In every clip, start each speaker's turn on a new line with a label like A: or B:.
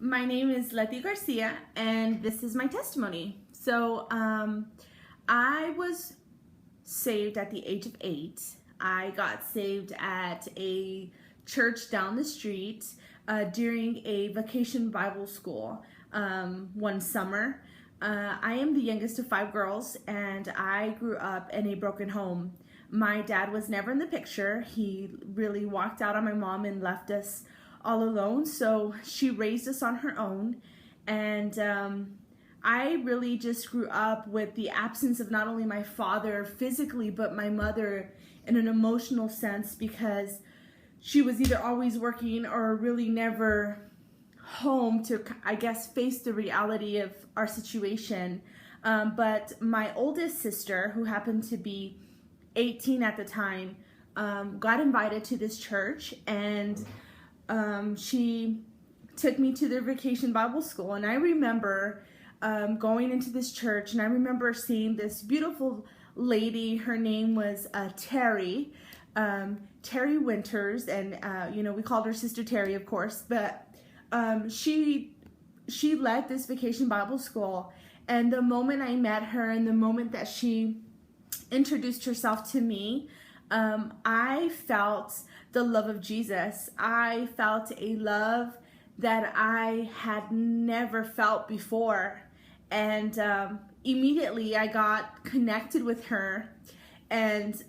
A: My name is Letty Garcia, and this is my testimony. So, I was saved at the age of 8. I got saved at a church down the street during a vacation Bible school one summer. I am the youngest of 5 girls, and I grew up in a broken home. My dad was never in the picture. He really walked out on my mom and left us all alone, so she raised us on her own. And I really just grew up with the absence of not only my father physically, but my mother in an emotional sense, because she was either always working or really never home to, I guess, face the reality of our situation. But my oldest sister, who happened to be 18 at the time, got invited to this church, and she took me to their vacation Bible school. And I remember going into this church, and I remember seeing this beautiful lady. Her name was Terry Winters, and we called her Sister Terry, of course. But she led this vacation Bible school, and the moment I met her, and the moment that she introduced herself to me, I felt the love of Jesus. I felt a love that I had never felt before. And immediately I got connected with her, and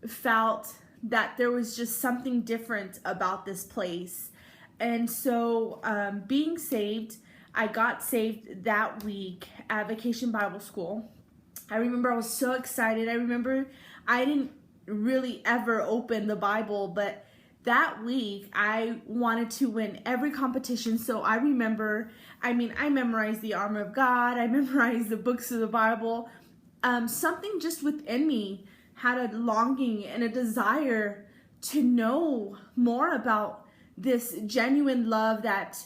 A: felt that there was just something different about this place. And so being saved, I got saved that week at Vacation Bible School. I remember I was so excited. I remember I didn't really ever open the Bible, but that week I wanted to win every competition. So I remember, I memorized the armor of God. I memorized the books of the Bible. Something just within me had a longing and a desire to know more about this genuine love that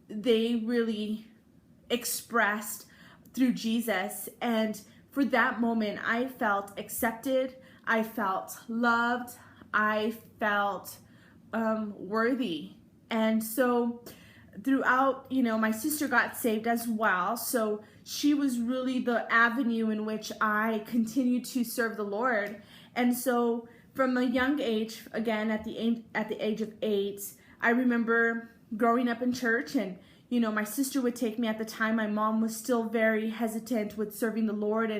A: they really expressed through Jesus. And for that moment, I felt accepted, I felt loved, I felt worthy. And so throughout, my sister got saved as well. So she was really the avenue in which I continued to serve the Lord. And so from a young age, again, at the age of 8, I remember growing up in church, and my sister would take me. At the time, my mom was still very hesitant with serving the Lord,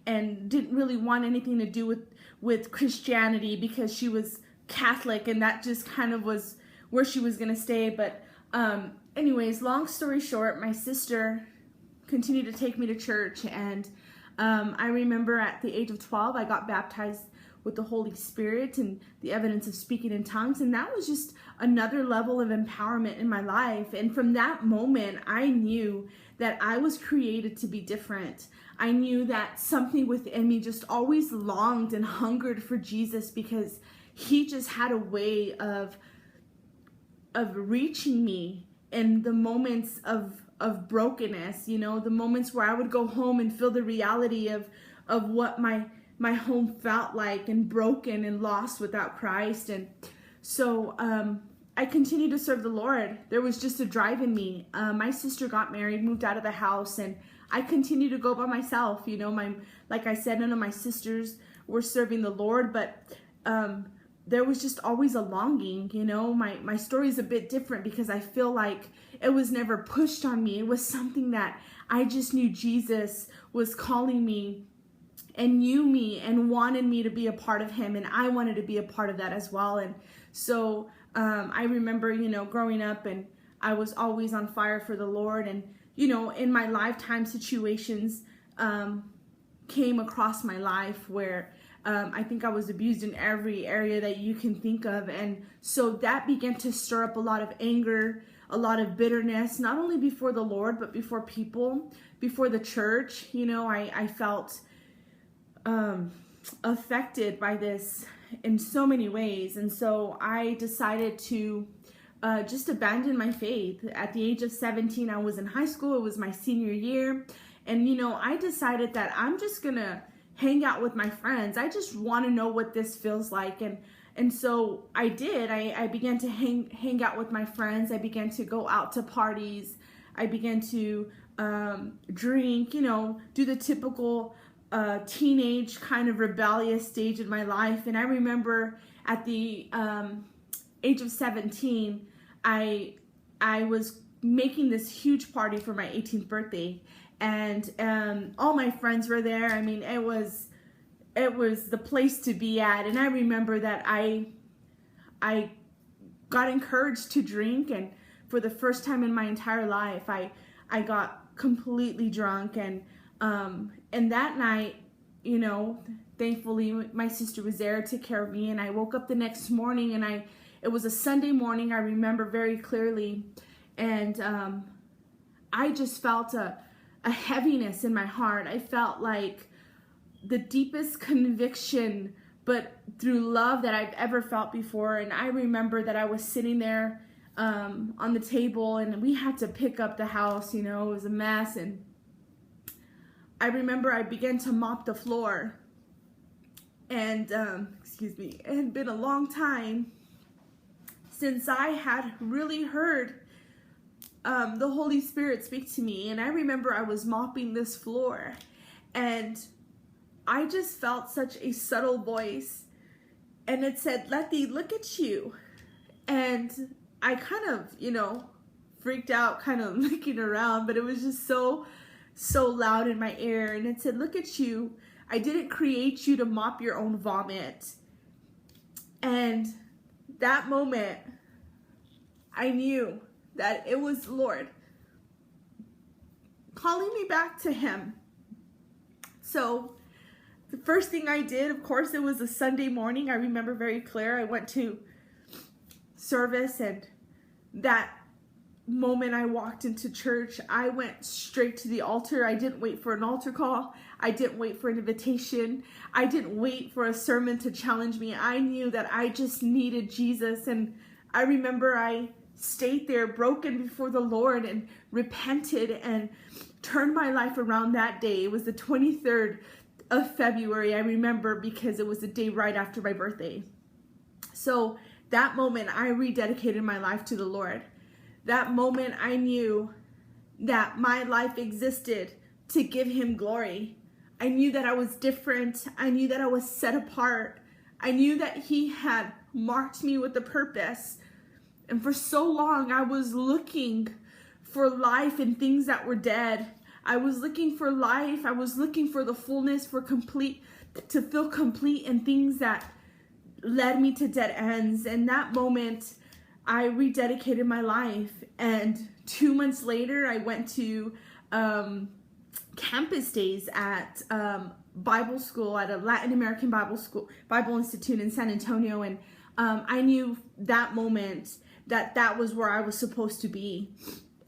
A: and didn't really want anything to do with Christianity, because she was Catholic, and that just kind of was where she was going to stay. But anyways, long story short, my sister continued to take me to church, and I remember at the age of 12, I got baptized with the Holy Spirit and the evidence of speaking in tongues, and that was just another level of empowerment in my life. And from that moment, I knew that I was created to be different. I knew that something within me just always longed and hungered for Jesus, because he just had a way of reaching me in the moments of brokenness, the moments where I would go home and feel the reality of what my home felt like, and broken and lost without Christ. And so I continued to serve the Lord. There was just a drive in me. My sister got married, moved out of the house, and I continued to go by myself. Like I said, none of my sisters were serving the Lord, but there was just always a longing. My story is a bit different, because I feel like it was never pushed on me. It was something that I just knew Jesus was calling me, and knew me, and wanted me to be a part of him, and I wanted to be a part of that as well. And so I remember, growing up, and I was always on fire for the Lord. And, in my lifetime, situations came across my life where I think I was abused in every area that you can think of. And so that began to stir up a lot of anger, a lot of bitterness, not only before the Lord, but before people, before the church. I felt affected by this in so many ways. And so I decided to just abandon my faith. At the age of 17, I was in high school. It was my senior year. And, I decided that I'm just going to hang out with my friends. I just want to know what this feels like. And And so I did. I began to hang out with my friends. I began to go out to parties. I began to drink, do the typical teenage kind of rebellious stage in my life. And I remember at the age of 17, I was making this huge party for my 18th birthday, and all my friends were there. I mean, it was the place to be at. And I remember that I got encouraged to drink, and for the first time in my entire life, I got completely drunk, and that night, thankfully my sister was there to take care of me, and I woke up the next morning, and it was a Sunday morning, I remember very clearly, and I just felt a heaviness in my heart. I felt like the deepest conviction, but through love, that I've ever felt before. And I remember that I was sitting there on the table, and we had to pick up the house, it was a mess. And I remember I began to mop the floor, and it had been a long time since I had really heard the Holy Spirit speak to me. And I remember I was mopping this floor, and I just felt such a subtle voice, and it said, "Letty, look at you." And I kind of, freaked out, kind of looking around, but it was just so loud in my ear. And it said, "Look at you. I didn't create you to mop your own vomit." And that moment, I knew that it was the Lord calling me back to Him. So the first thing I did, of course, it was a Sunday morning. I remember very clear. I went to service, and that moment I walked into church, I went straight to the altar. I didn't wait for an altar call. I didn't wait for an invitation. I didn't wait for a sermon to challenge me. I knew that I just needed Jesus. And I remember I stayed there broken before the Lord and repented and turned my life around that day. It was the 23rd of February, I remember, because it was the day right after my birthday. So that moment, I rededicated my life to the Lord. That moment, I knew that my life existed to give Him glory. I knew that I was different. I knew that I was set apart. I knew that He had marked me with a purpose. And for so long, I was looking for life in things that were dead. I was looking for life. I was looking for the fullness, to feel complete in things that led me to dead ends. And that moment, I rededicated my life. And 2 months later, I went to campus days at Bible school, at a Latin American Bible Institute in San Antonio. And I knew that moment that was where I was supposed to be.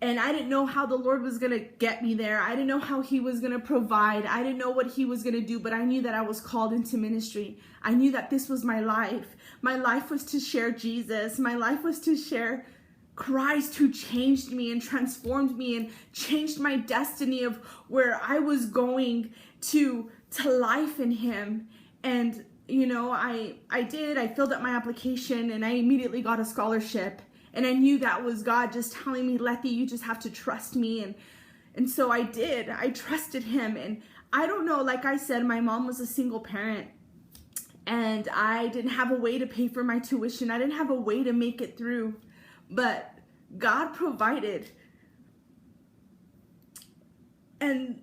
A: And I didn't know how the Lord was going to get me there. I didn't know how He was going to provide. I didn't know what He was going to do, but I knew that I was called into ministry. I knew that this was my life. My life was to share Jesus. My life was to share Christ, who changed me and transformed me and changed my destiny of where I was going to life in Him. And, I did. I filled out my application, and I immediately got a scholarship. And I knew that was God just telling me, "Letty, you just have to trust me." And so I did. I trusted Him. And I don't know, like I said, my mom was a single parent, and I didn't have a way to pay for my tuition. I didn't have a way to make it through, but God provided. And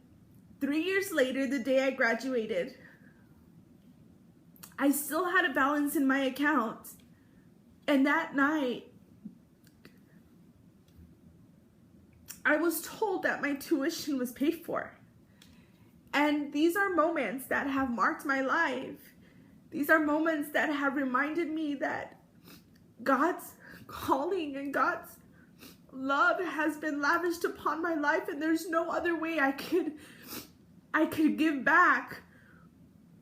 A: 3 years later, the day I graduated, I still had a balance in my account. And that night, I was told that my tuition was paid for. And these are moments that have marked my life. These are moments that have reminded me that God's calling and God's love has been lavished upon my life, and there's no other way I could give back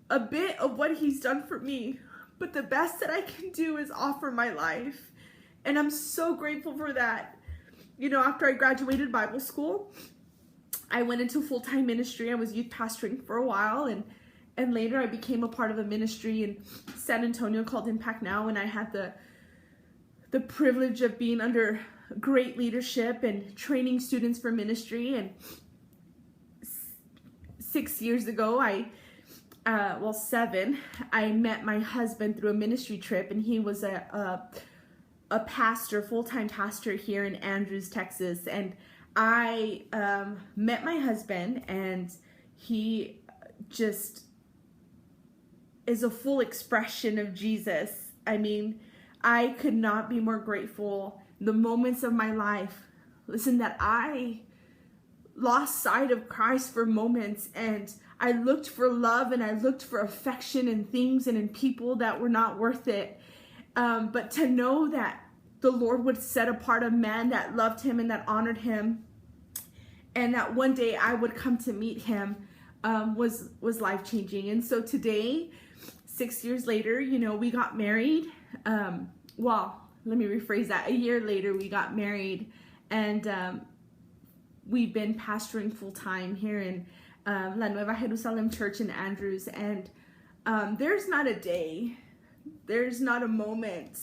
A: a bit of what He's done for me. But the best that I can do is offer my life. And I'm so grateful for that. After I graduated Bible school, I went into full-time ministry. I was youth pastoring for a while, And later I became a part of a ministry in San Antonio called Impact Now, and I had the privilege of being under great leadership and training students for ministry. And 6 years ago, seven, I met my husband through a ministry trip, and he was a pastor, full-time pastor here in Andrews, Texas. And I met my husband, and he just is a full expression of Jesus. I mean, I could not be more grateful. The moments of my life, listen, that I lost sight of Christ for moments, and I looked for love and I looked for affection in things and in people that were not worth it. But to know that the Lord would set apart a man that loved him and that honored him, and that one day I would come to meet him, was life-changing. And so today, 6 years later, we got married. Let me rephrase that. A year later, we got married, and we've been pastoring full-time here in La Nueva Jerusalem Church in Andrews. And there's not a day, there's not a moment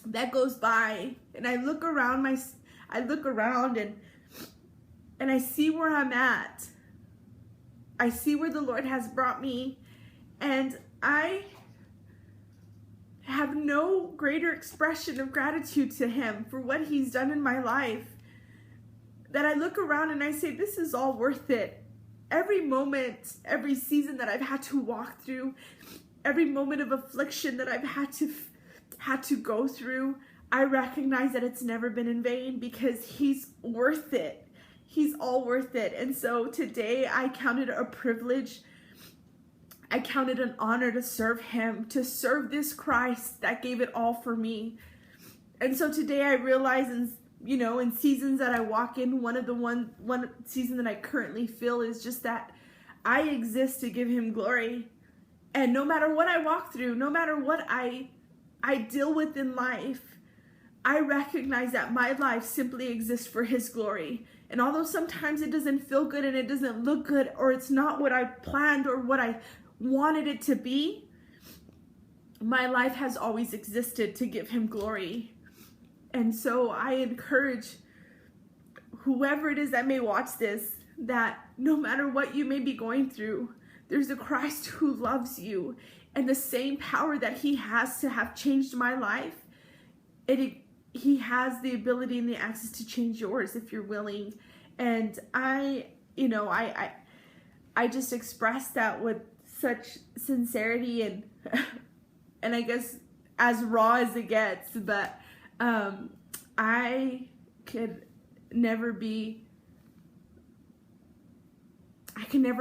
A: that goes by, and I look around and I see where I'm at. I see where the Lord has brought me, and I have no greater expression of gratitude to him for what he's done in my life, that I look around and I say, this is all worth it. Every moment, every season that I've had to walk through, every moment of affliction that I've had to go through, I recognize that it's never been in vain, because he's worth it. He's all worth it. And so today I counted a privilege, I counted an honor to serve him, to serve this Christ that gave it all for me. And so today I realize, in seasons that I walk in, one season that I currently feel is just that I exist to give him glory. And no matter what I walk through, no matter what I deal with in life, I recognize that my life simply exists for his glory. And although sometimes it doesn't feel good and it doesn't look good, or it's not what I planned or what I wanted it to be, my life has always existed to give him glory. And so I encourage whoever it is that may watch this, that no matter what you may be going through, there's a Christ who loves you, and the same power that he has to have changed my life, he has the ability and the access to change yours if you're willing. And I just express that with such sincerity and and I guess as raw as it gets, but I can never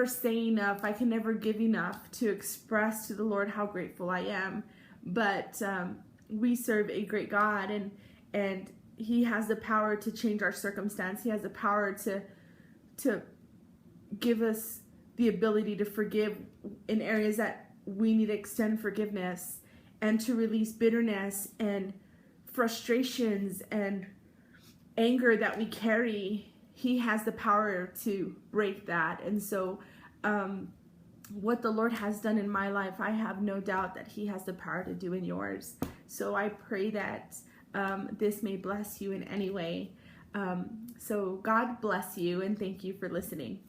A: say enough. I can never give enough to express to the Lord how grateful I am. But we serve a great God, and he has the power to change our circumstance. He has the power to give us the ability to forgive in areas that we need to extend forgiveness, and to release bitterness and frustrations and anger that we carry. He has the power to break that. And so what the Lord has done in my life, I have no doubt that he has the power to do in yours. So I pray that this may bless you in any way. So God bless you, and thank you for listening.